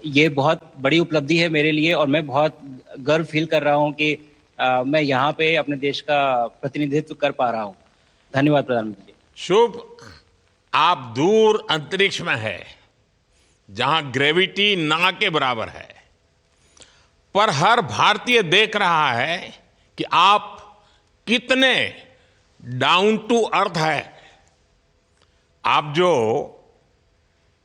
ये बहुत बड़ी उपलब्धि है मेरे लिए और मैं बहुत गर्व फील कर रहा हूँ कि मैं यहाँ पे अपने देश का प्रतिनिधित्व कर पा रहा हूँ। धन्यवाद प्रधानमंत्री जी। शुभ, आप दूर अंतरिक्ष में है, जहां ग्रेविटी ना के बराबर है, पर हर भारतीय देख रहा है कि आप कितने डाउन टू अर्थ है। आप जो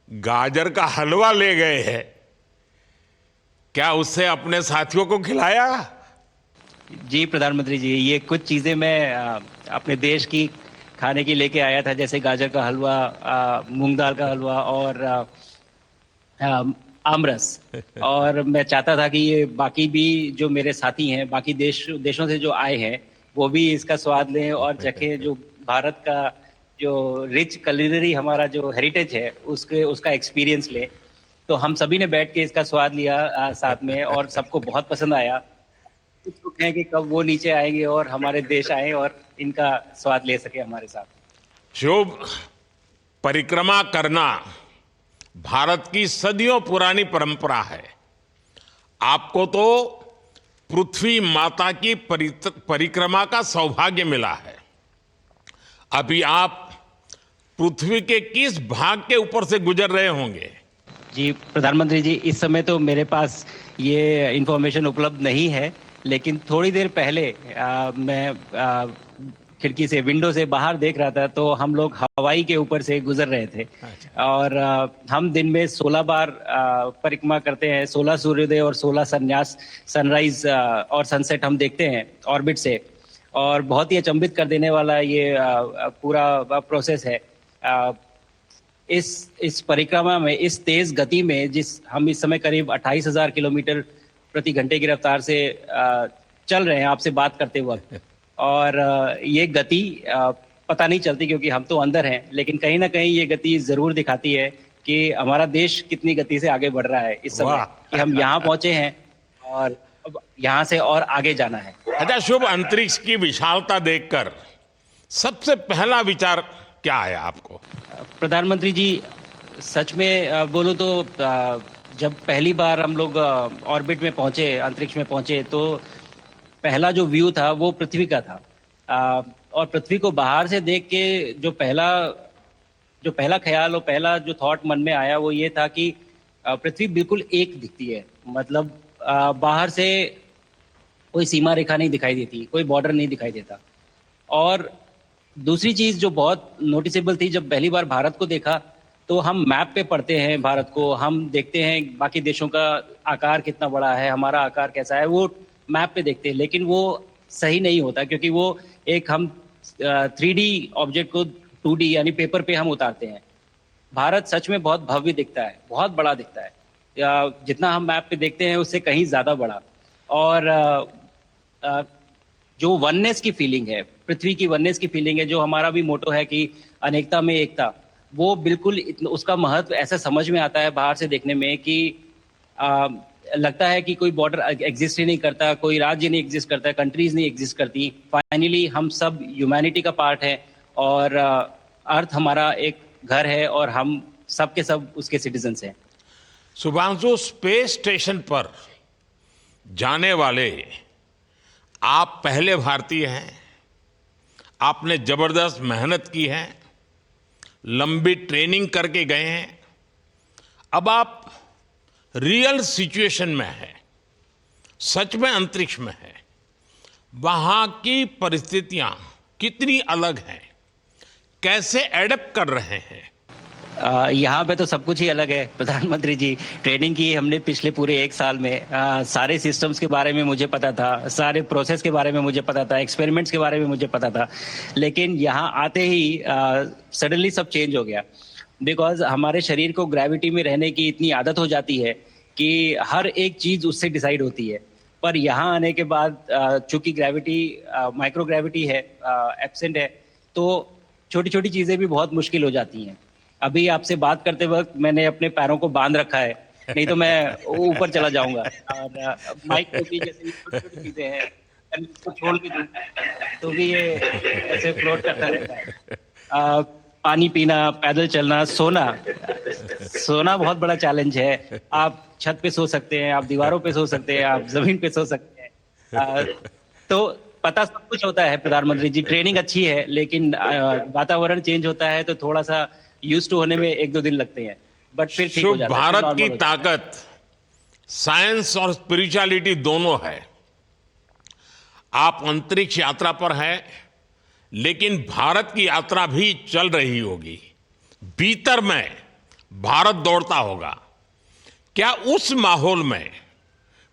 गाजर का हलवा ले गए हैं, क्या उससे अपने साथियों को खिलाया? जी प्रधानमंत्री जी, ये कुछ चीज़ें मैं अपने देश की खाने की लेके आया था, जैसे गाजर का हलवा, मूंग दाल का हलवा और आमरस। और मैं चाहता था कि ये बाकी भी जो मेरे साथी हैं, बाकी देशों से जो आए हैं, वो भी इसका स्वाद लें और चखें, जो भारत का जो रिच culinary हमारा जो हेरिटेज है, उसके उसका एक्सपीरियंस लें। तो हम सभी ने बैठ के इसका स्वाद लिया साथ में, और सबको बहुत पसंद आया। कुछ लोग हैं कि कब वो नीचे आएंगे और हमारे देश आए और इनका स्वाद ले सके हमारे साथ। शुभ, परिक्रमा करना भारत की सदियों पुरानी परंपरा है। आपको तो पृथ्वी माता की परिक्रमा का सौभाग्य मिला है। अभी आप पृथ्वी के किस भाग के ऊपर से गुजर रहे होंगे? जी प्रधानमंत्री जी, इस समय तो मेरे पास ये इंफॉर्मेशन उपलब्ध नहीं है, लेकिन थोड़ी देर पहले मैं खिड़की से, विंडो से बाहर देख रहा था, तो हम लोग हवाई के ऊपर से गुजर रहे थे। और हम दिन में 16 बार परिक्रमा करते हैं, 16 सूर्योदय और 16 संन्यास, सनराइज और सनसेट हम देखते हैं ऑर्बिट से। और बहुत ही अचंभित कर देने वाला ये पूरा प्रोसेस है। इस परिक्रमा में, इस तेज गति में, जिस हम इस समय करीब 28,000 किलोमीटर प्रति घंटे की रफ्तार से चल रहे हैं आपसे बात करते वक्त, और ये गति पता नहीं चलती क्योंकि हम तो अंदर हैं, लेकिन कहीं ना कहीं ये गति जरूर दिखाती है कि हमारा देश कितनी गति से आगे बढ़ रहा है इस समय, कि हम यहाँ पहुंचे हैं और अब यहाँ से और आगे जाना है। अच्छा शुभ, अंतरिक्ष की विशालता देखकर सबसे पहला विचार क्या आया आपको? प्रधानमंत्री जी, सच में बोलो तो जब पहली बार हम लोग ऑर्बिट में पहुंचे, अंतरिक्ष में पहुंचे, तो पहला जो व्यू था वो पृथ्वी का था। और पृथ्वी को बाहर से देख के जो पहला ख्याल और पहला जो थॉट मन में आया वो ये था कि पृथ्वी बिल्कुल एक दिखती है। मतलब बाहर से कोई सीमा रेखा नहीं दिखाई देती, कोई बॉर्डर नहीं दिखाई देता। और दूसरी चीज जो बहुत नोटिसेबल थी, जब पहली बार भारत को देखा, तो हम मैप पे पढ़ते हैं भारत को, हम देखते हैं बाकी देशों का आकार कितना बड़ा है, हमारा आकार कैसा है, वो मैप पे देखते हैं, लेकिन वो सही नहीं होता, क्योंकि वो एक हम 3D ऑब्जेक्ट को 2D यानी पेपर पे हम उतारते हैं। भारत सच में बहुत भव्य दिखता है, बहुत बड़ा दिखता है, जितना हम मैप पे देखते हैं उससे कहीं ज्यादा बड़ा। और जो वननेस की फीलिंग है, पृथ्वी की वननेस की फीलिंग है, जो हमारा भी मोटो है कि अनेकता में एकता, वो बिल्कुल उसका महत्व ऐसा समझ में आता है बाहर से देखने में कि लगता है कि कोई बॉर्डर एग्जिस्ट ही नहीं करता, कोई राज्य नहीं एग्जिस्ट करता, कंट्रीज नहीं एग्जिस्ट करती। फाइनली हम सब ह्यूमैनिटी का पार्ट है, और अर्थ हमारा एक घर है, और हम सब के सब उसके सिटीजन्स हैं। शुभांशु, स्पेस स्टेशन पर जाने वाले आप पहले भारतीय हैं। आपने जबरदस्त मेहनत की है, लंबी ट्रेनिंग करके गए हैं। अब आप रियल सिचुएशन में हैं, सच में अंतरिक्ष में हैं। वहां की परिस्थितियां कितनी अलग हैं, कैसे एडप्ट कर रहे हैं? यहाँ पे तो सब कुछ ही अलग है प्रधानमंत्री जी। ट्रेनिंग की हमने पिछले पूरे 1 साल में। सारे सिस्टम्स के बारे में मुझे पता था, सारे प्रोसेस के बारे में मुझे पता था, एक्सपेरिमेंट्स के बारे में मुझे पता था, लेकिन यहाँ आते ही सडनली सब चेंज हो गया। बिकॉज हमारे शरीर को ग्रेविटी में रहने की इतनी आदत हो जाती है कि हर एक चीज उससे डिसाइड होती है। पर यहाँ आने के बाद चूंकि ग्रेविटी, माइक्रो ग्रेविटी है, एब्सेंट है, तो छोटी छोटी चीजें भी बहुत मुश्किल हो जाती हैं। अभी आपसे बात करते वक्त मैंने अपने पैरों को बांध रखा है, नहीं तो मैं ऊपर चला जाऊंगा। और माइक पे भी जैसे छोटी चीजें हैं, इसको छोड़ के दूं तो भी ये ऐसे फ्लोट करता रहता है। पानी पीना, पैदल चलना, सोना। सोना बहुत बड़ा चैलेंज है। आप छत पे सो सकते हैं, आप दीवारों पे सो सकते हैं, आप जमीन पे सो सकते हैं। तो पता सब कुछ होता है प्रधानमंत्री जी, ट्रेनिंग अच्छी है, लेकिन वातावरण चेंज होता है तो थोड़ा सा यूज टू होने में 1-2 दिन लगते हैं, बट फिर ठीक हो शुभ जाता है, फिर भारत की नॉर्मल हो जाता है। ताकत साइंस और स्पिरिचुअलिटी दोनों है। आप अंतरिक्ष यात्रा पर हैं, लेकिन भारत की यात्रा भी चल रही होगी। भीतर में भारत दौड़ता होगा। क्या उस माहौल में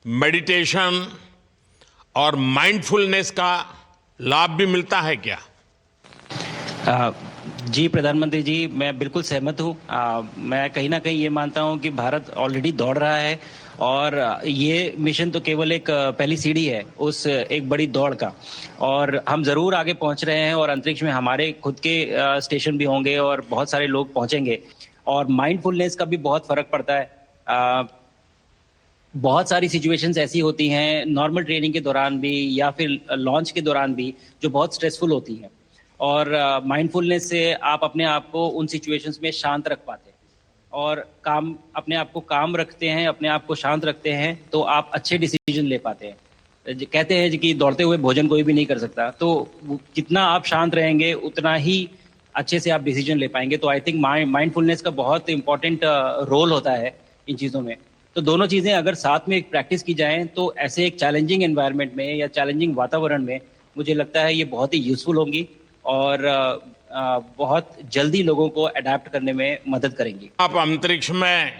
मेडिटेशन और माइंडफुलनेस का लाभ भी मिलता है क्या? अ, जी प्रधानमंत्री जी, मैं बिल्कुल सहमत हूँ। मैं कहीं ना कहीं ये मानता हूँ कि भारत ऑलरेडी दौड़ रहा है, और ये मिशन तो केवल एक पहली सीढ़ी है उस एक बड़ी दौड़ का। और हम जरूर आगे पहुंच रहे हैं, और अंतरिक्ष में हमारे खुद के स्टेशन भी होंगे और बहुत सारे लोग पहुंचेंगे। और माइंडफुलनेस का भी बहुत फर्क पड़ता है। बहुत सारी सिचुएशंस ऐसी होती हैं नॉर्मल ट्रेनिंग के दौरान भी या फिर लॉन्च के दौरान भी, जो बहुत स्ट्रेसफुल होती हैं, और माइंडफुलनेस से आप अपने आप को उन सिचुएशंस में शांत रख पाते हैं, और काम अपने आप को काम रखते हैं, अपने आप को शांत रखते हैं, तो आप अच्छे डिसीजन ले पाते हैं। कहते हैं कि दौड़ते हुए भोजन कोई भी नहीं कर सकता, तो जितना आप शांत रहेंगे उतना ही अच्छे से आप डिसीजन ले पाएंगे। तो आई थिंक माइंडफुलनेस का बहुत इंपॉर्टेंट रोल होता है इन चीज़ों में। तो दोनों चीज़ें अगर साथ में प्रैक्टिस की जाएं तो ऐसे एक चैलेंजिंग एनवायरनमेंट में या चैलेंजिंग वातावरण में मुझे लगता है ये बहुत ही यूजफुल होंगी, और बहुत जल्दी लोगों को अडेप्ट करने में मदद करेंगी। आप अंतरिक्ष में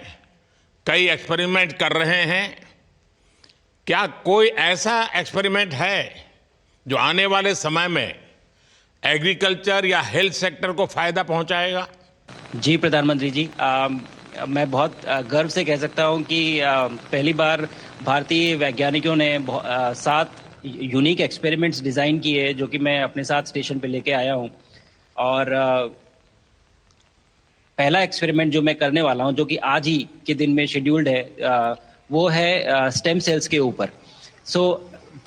कई एक्सपेरिमेंट कर रहे हैं। क्या कोई ऐसा एक्सपेरिमेंट है जो आने वाले समय में एग्रीकल्चर या हेल्थ सेक्टर को फायदा पहुंचाएगा? जी प्रधानमंत्री जी, मैं बहुत गर्व से कह सकता हूं कि पहली बार भारतीय वैज्ञानिकों ने 7 यूनिक एक्सपेरिमेंट्स डिज़ाइन किए, जो कि मैं अपने साथ स्टेशन पे लेके आया हूं। और पहला एक्सपेरिमेंट जो मैं करने वाला हूं, जो कि आज ही के दिन में शेड्यूल्ड है, वो है स्टेम सेल्स के ऊपर।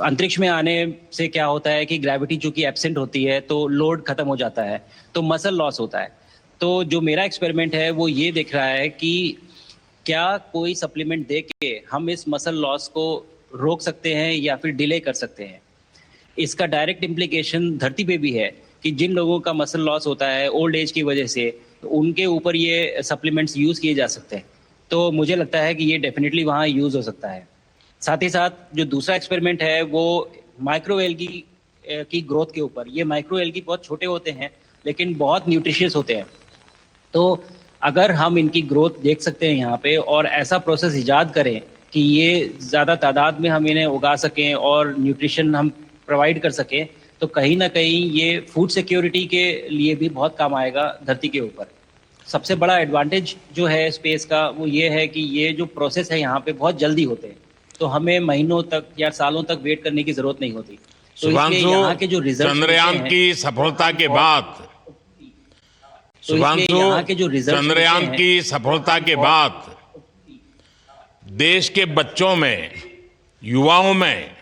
अंतरिक्ष में आने से क्या होता है कि ग्रेविटी चूंकि एब्सेंट होती है तो लोड खत्म हो जाता है, तो मसल लॉस होता है। तो जो मेरा एक्सपेरिमेंट है वो ये देख रहा है कि क्या कोई सप्लीमेंट दे के हम इस मसल लॉस को रोक सकते हैं या फिर डिले कर सकते हैं। इसका डायरेक्ट इम्प्लीकेशन धरती पे भी है कि जिन लोगों का मसल लॉस होता है ओल्ड एज की वजह से, तो उनके ऊपर ये सप्लीमेंट्स यूज़ किए जा सकते हैं। तो मुझे लगता है कि ये डेफिनेटली वहाँ यूज़ हो सकता है। साथ ही साथ जो दूसरा एक्सपेरिमेंट है वो माइक्रो एल्गी की ग्रोथ के ऊपर। ये माइक्रो एल्गी बहुत छोटे होते हैं लेकिन बहुत न्यूट्रिशियस होते हैं। तो अगर हम इनकी ग्रोथ देख सकते हैं यहाँ पे, और ऐसा प्रोसेस इजाद करें कि ये ज़्यादा तादाद में हम इन्हें उगा सकें और न्यूट्रिशन हम प्रोवाइड कर सकें, तो कहीं ना कहीं ये फूड सिक्योरिटी के लिए भी बहुत काम आएगा धरती के ऊपर। सबसे बड़ा एडवांटेज जो है स्पेस का वो ये है कि ये जो प्रोसेस है यहाँ पे बहुत जल्दी होते हैं, तो हमें महीनों तक या सालों तक वेट करने की जरूरत नहीं होती। तो इसलिए यहाँ के जो रिजल्ट चंद्रयान की सफलता के बाद चंद्रयान की सफलता के बाद देश के बच्चों में, युवाओं में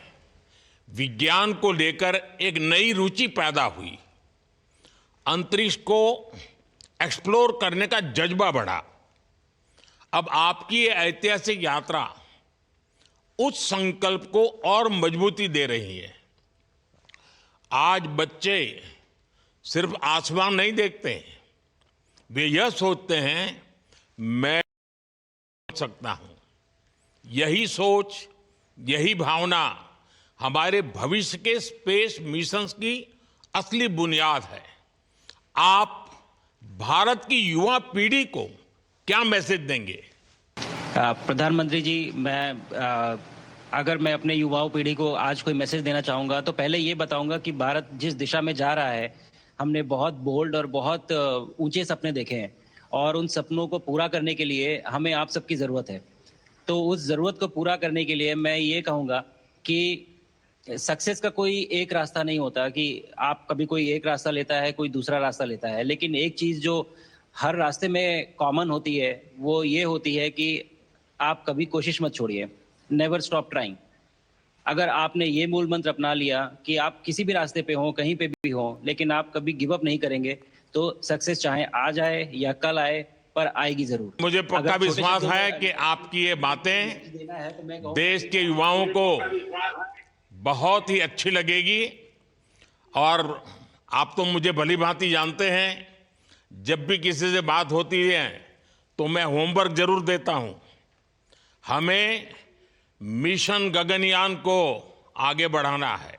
विज्ञान को लेकर एक नई रुचि पैदा हुई। अंतरिक्ष को एक्सप्लोर करने का जज्बा बढ़ा। अब आपकी ये ऐतिहासिक यात्रा उस संकल्प को और मजबूती दे रही है। आज बच्चे सिर्फ आसमान नहीं देखते, वे यह सोचते हैं मैं कर सकता हूं। यही सोच, यही भावना हमारे भविष्य के स्पेस मिशंस की असली बुनियाद है। आप भारत की युवा पीढ़ी को क्या मैसेज देंगे? प्रधानमंत्री जी, अगर मैं अपने युवाओं पीढ़ी को आज कोई मैसेज देना चाहूँगा तो पहले ये बताऊँगा कि भारत जिस दिशा में जा रहा है, हमने बहुत बोल्ड और बहुत ऊंचे सपने देखे हैं, और उन सपनों को पूरा करने के लिए हमें आप सबकी ज़रूरत है। तो उस ज़रूरत को पूरा करने के लिए मैं ये कहूँगा कि सक्सेस का कोई एक रास्ता नहीं होता कि आप कभी कोई एक रास्ता लेता है, कोई दूसरा रास्ता लेता है, लेकिन एक चीज़ जो हर रास्ते में कॉमन होती है वो ये होती है कि आप कभी कोशिश मत छोड़िए, नेवर स्टॉप ट्राइंग। अगर आपने ये मूल मंत्र अपना लिया कि आप किसी भी रास्ते पे हो, कहीं पे भी हो, लेकिन आप कभी गिव अप नहीं करेंगे, तो सक्सेस चाहे आज आए या कल आए, पर आएगी जरूर। मुझे पक्का अगर छोटे विश्वास शब्दों है में कि आपकी ये बातें देना है तो मैं कहूँगा देश के युवाओं को बहुत ही अच्छी लगेगी। और आप तो मुझे भली भांति जानते हैं, जब भी किसी से बात होती है तो मैं होमवर्क जरूर देता हूं। हमें मिशन गगनयान को आगे बढ़ाना है,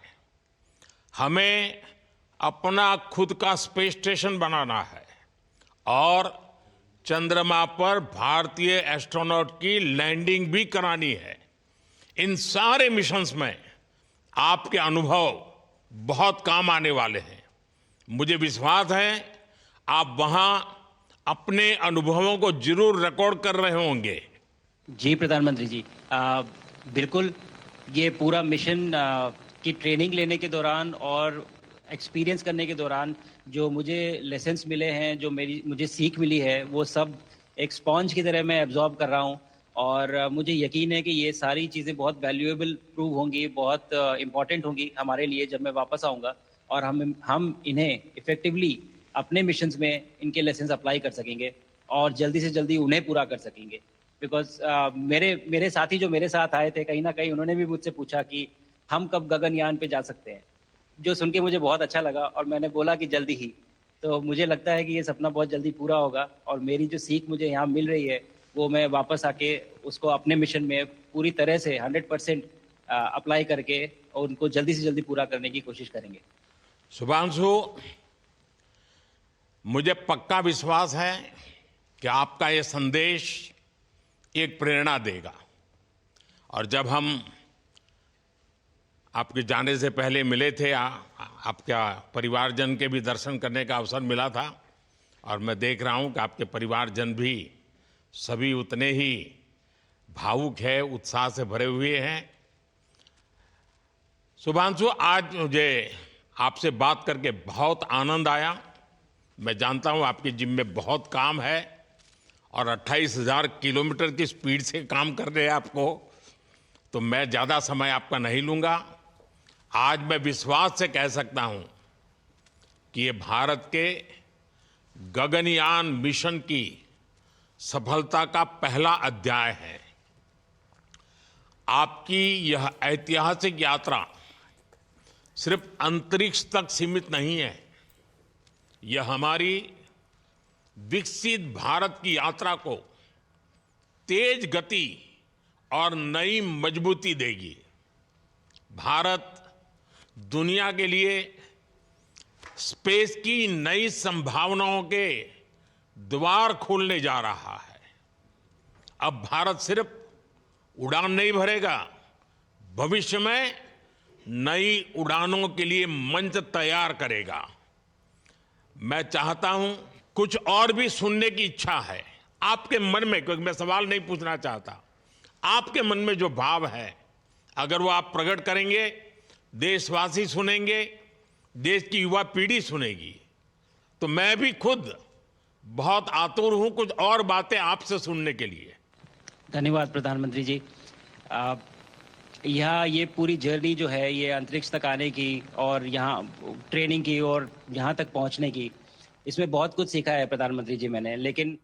हमें अपना खुद का स्पेस स्टेशन बनाना है और चंद्रमा पर भारतीय एस्ट्रोनॉट की लैंडिंग भी करानी है। इन सारे मिशंस में आपके अनुभव बहुत काम आने वाले हैं। मुझे विश्वास है आप वहां अपने अनुभवों को जरूर रिकॉर्ड कर रहे होंगे। जी प्रधानमंत्री जी, बिल्कुल। ये पूरा मिशन की ट्रेनिंग लेने के दौरान और एक्सपीरियंस करने के दौरान जो मुझे लेसन्स मिले हैं, जो मुझे सीख मिली है, वो सब एक स्पॉन्ज की तरह मैं एब्जॉर्ब कर रहा हूँ। और मुझे यकीन है कि ये सारी चीज़ें बहुत वैल्यूएबल प्रूव होंगी, बहुत इम्पॉर्टेंट होंगी हमारे लिए जब मैं वापस आऊँगा। और हम इन्हें इफ़ेक्टिवली अपने मिशंस में इनके लेसन्स अप्लाई कर सकेंगे और जल्दी से जल्दी उन्हें पूरा कर सकेंगे। बिकॉज मेरे साथी जो मेरे साथ आए थे, कहीं ना कहीं उन्होंने भी मुझसे पूछा कि हम कब गगनयान पे जा सकते हैं, जो सुन के मुझे बहुत अच्छा लगा और मैंने बोला कि जल्दी ही। तो मुझे लगता है कि ये सपना बहुत जल्दी पूरा होगा और मेरी जो सीख मुझे यहाँ मिल रही है वो मैं वापस आके उसको अपने मिशन में पूरी तरह से 100% अप्लाई करके और उनको जल्दी से जल्दी पूरा करने की कोशिश करेंगे। शुभांशु, मुझे पक्का विश्वास है कि आपका ये संदेश एक प्रेरणा देगा। और जब हम आपके जाने से पहले मिले थे, आपका परिवारजन के भी दर्शन करने का अवसर मिला था और मैं देख रहा हूं कि आपके परिवारजन भी सभी उतने ही भावुक है, उत्साह से भरे हुए हैं। शुभांशु, आज मुझे आपसे बात करके बहुत आनंद आया। मैं जानता हूं आपकी जिम में बहुत काम है और 28,000 किलोमीटर की स्पीड से काम कर रहे हैं आपको, तो मैं ज़्यादा समय आपका नहीं लूँगा। आज मैं विश्वास से कह सकता हूं कि ये भारत के गगनयान मिशन की सफलता का पहला अध्याय है। आपकी यह ऐतिहासिक यात्रा सिर्फ अंतरिक्ष तक सीमित नहीं है, यह हमारी विकसित भारत की यात्रा को तेज गति और नई मजबूती देगी। भारत दुनिया के लिए स्पेस की नई संभावनाओं के द्वार खोलने जा रहा है। अब भारत सिर्फ उड़ान नहीं भरेगा, भविष्य में नई उड़ानों के लिए मंच तैयार करेगा। मैं चाहता हूं, कुछ और भी सुनने की इच्छा है आपके मन में, क्योंकि मैं सवाल नहीं पूछना चाहता, आपके मन में जो भाव है अगर वो आप प्रकट करेंगे, देशवासी सुनेंगे, देश की युवा पीढ़ी सुनेगी, तो मैं भी खुद बहुत आतुर हूं कुछ और बातें आपसे सुनने के लिए। धन्यवाद प्रधानमंत्री जी। यहाँ ये पूरी जर्नी जो है, ये अंतरिक्ष तक आने की और यहाँ ट्रेनिंग की और यहाँ तक पहुँचने की, इसमें बहुत कुछ सीखा है प्रधानमंत्री जी मैंने। लेकिन